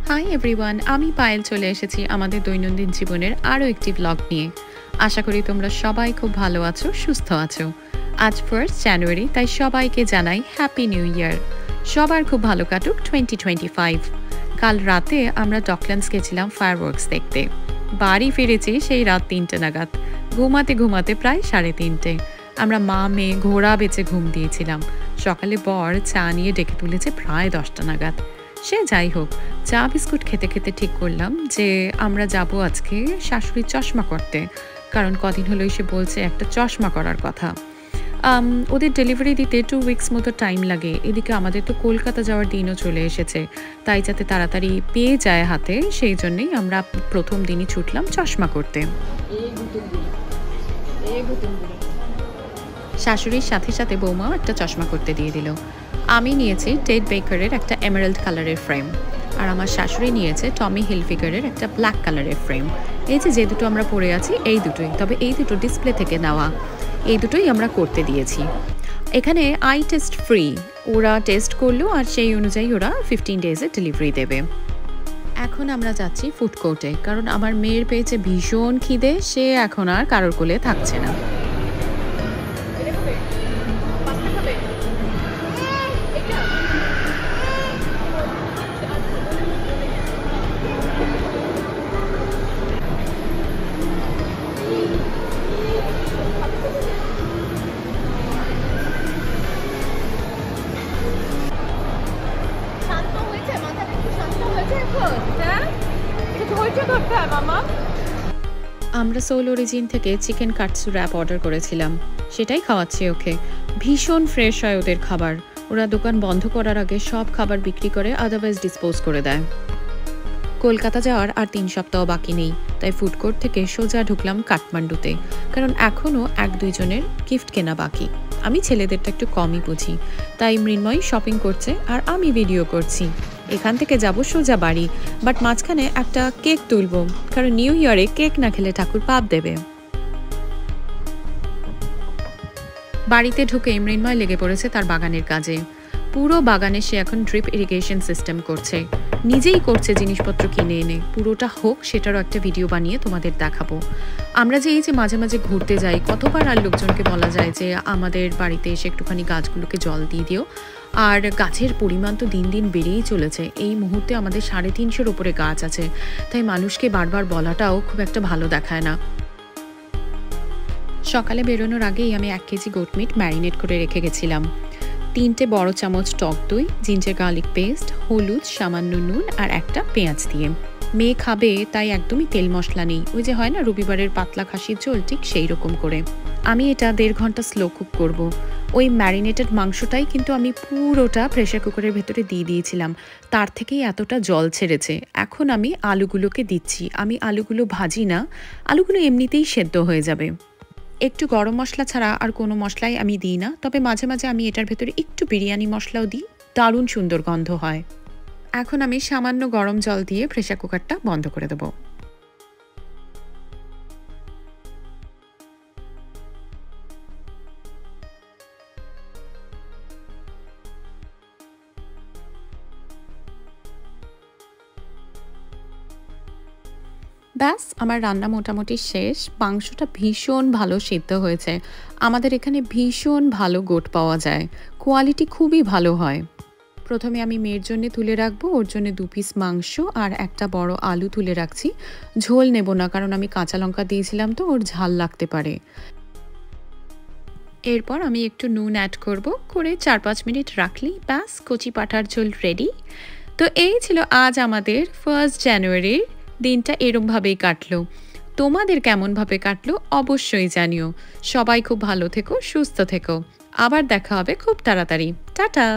Hi everyone, আমি পায়েল চলে এসেছি আমাদের দৈনন্দিন জীবনের আরও একটি ব্লগ নিয়ে। আশা করি তোমরা সবাই খুব ভালো আছো, সুস্থ আছো। আজ 1 জানুয়ারি, তাই সবাইকে জানাই হ্যাপি নিউ ইয়ার। সবার খুব ভালো কাটুক 2025। কাল রাতে আমরা ডকল্যান্ডস গেছিলাম ফায়ারওয়ার্কস দেখতে। বাড়ি ফিরেছি সেই রাত 3টে নাগাদ, ঘুমাতে ঘুমাতে প্রায় 3:30। আমরা মা মেয়ে ঘোড়া বেচে ঘুম দিয়েছিলাম। সকালে বর চা নিয়ে ডেকে তুলেছে প্রায় 10টা নাগাদ। সে যাই হোক, চা বিস্কুট খেতে খেতে ঠিক করলাম যে আমরা যাব আজকে শাশুড়ির চশমা করতে, কারণ কদিন হলোই সে বলছে একটা চশমা করার কথা। ওদের ডেলিভারি দিতে 2 উইকস মতো টাইম লাগে। এদিকে আমাদের তো কলকাতা যাওয়ার দিনও চলে এসেছে, তাই যাতে তাড়াতাড়ি পেয়ে যায় হাতে, সেই জন্যই আমরা প্রথম দিনই ছুটলাম চশমা করতে। শাশুড়ির সাথে সাথে বৌমাও একটা চশমা করতে দিয়ে দিল। আমি নিয়েছি টেড বেকারের একটা এমারাল্ড কালারের ফ্রেম, আর আমার শাশুড়ি নিয়েছে টমি হিলফিগারের একটা ব্ল্যাক কালারের ফ্রেম। এই যে দুটো আমরা পরে আছি এই দুটোই, তবে এই দুটো ডিসপ্লে থেকে নেওয়া। এই দুটোই আমরা করতে দিয়েছি। এখানে আই টেস্ট ফ্রি, ওরা টেস্ট করলো আর সেই অনুযায়ী ওরা 15 ডেজে ডেলিভারি দেবে। এখন আমরা যাচ্ছি ফুড কোর্টে, কারণ আমার মেয়ের পেয়েছে ভীষণ খিদে, সে এখন আর কারোর কোলে থাকছে না। আমরা সোল অরিজিন থেকে চিকেন কাটসু র্যাপ অর্ডার করেছিলাম, সেটাই খাওয়াচ্ছি ওকে। ভীষণ ফ্রেশ হয় ওদের খাবার। ওরা দোকান বন্ধ করার আগে সব খাবার বিক্রি করে, আদারওয়াইজ ডিসপোজ করে দেয়। কলকাতা যাওয়ার আর 3 সপ্তাহ বাকি নেই, তাই ফুড কোর্ট থেকে সোজা ঢুকলাম কাঠমান্ডুতে, কারণ এখনও 1-2 জনের গিফট কেনা বাকি। আমি ছেলেদেরটা একটু কমই বুঝি, তাই মৃন্ময় শপিং করছে আর আমি ভিডিও করছি। এখান থেকে যাব সোজা বাড়ি, বাট মাঝখানে একটা কেক তুলবো, কারণ নিউ ইয়ারে কেক না খেলে ঠাকুর পাপ দেবে। বাড়িতে ঢুকে মৃন্ময় লেগে পড়েছে তার বাগানের কাজে। পুরো বাগানে সে এখন ড্রিপ ইরিগেশন সিস্টেম করছে, নিজেই করছে জিনিসপত্র কিনে এনে। পুরোটা হোক, সেটারও একটা ভিডিও বানিয়ে তোমাদের দেখাবো। আমরা যে এই যে মাঝে মাঝে ঘুরতে যাই, কতবার আর লোকজনকে বলা যায় যে আমাদের বাড়িতে এসে একটুখানি গাছগুলোকে জল দিয়ে দিও। আর গাছের পরিমাণ তো দিন দিন বেড়েই চলেছে। এই মুহূর্তে আমাদের 350-এর উপরে গাছ আছে, তাই মানুষকে বারবার বলাটাও খুব একটা ভালো দেখায় না। সকালে বেরোনোর আগেই আমি 1 কেজি গোট মিট ম্যারিনেট করে রেখে গেছিলাম। 3টে বড় চামচ টক দই, জিঞ্জার গার্লিক পেস্ট, হলুদ, সামান্য নুন আর একটা পেঁয়াজ দিয়ে। মেয়ে খাবে, তাই একদমই তেল মশলা নেই। ওই যে হয় না রবিবারের পাতলা খাসির ঝোল, ঠিক সেই রকম করে। আমি এটা 1.5 ঘন্টা স্লো কুক করব। ওই ম্যারিনেটেড মাংসটাই কিন্তু আমি পুরোটা প্রেসার কুকারের ভেতরে দিয়ে দিয়েছিলাম, তার থেকেই এতটা জল ছেড়েছে। এখন আমি আলুগুলোকে দিচ্ছি। আমি আলুগুলো ভাজি না, আলুগুলো এমনিতেই সেদ্ধ হয়ে যাবে। একটু গরম মশলা ছাড়া আর কোনো মশলাই আমি দিই না, তবে মাঝে মাঝে আমি এটার ভেতরে একটু বিরিয়ানি মশলাও দিই, দারুণ সুন্দর গন্ধ হয়। এখন আমি সামান্য গরম জল দিয়ে প্রেসার কুকারটা বন্ধ করে দেবো। ব্যাস, আমার রান্না মোটামুটি শেষ। মাংসটা ভীষণ ভালো সিদ্ধ হয়েছে। আমাদের এখানে ভীষণ ভালো গোট পাওয়া যায়, কোয়ালিটি খুবই ভালো হয়। প্রথমে আমি মেয়ের জন্য তুলে রাখবো, ওর জন্য 2 পিস মাংস আর একটা বড় আলু তুলে রাখছি। ঝোল নেব না, কারণ আমি কাঁচা লঙ্কা দিয়েছিলাম তো, ওর ঝাল লাগতে পারে। এরপর আমি একটু নুন অ্যাড করব, করে 4-5 মিনিট রাখলেই ব্যাস কচি পাঁঠার ঝোল রেডি। তো এই ছিল আজ আমাদের 1 জানুয়ারির দিনটা। এরমভাবেই কাটলো। তোমাদের কেমনভাবে কাটলো অবশ্যই জানিও। সবাই খুব ভালো থেকো, সুস্থ থেকো। আবার দেখা হবে খুব তাড়াতাড়ি। টাটা।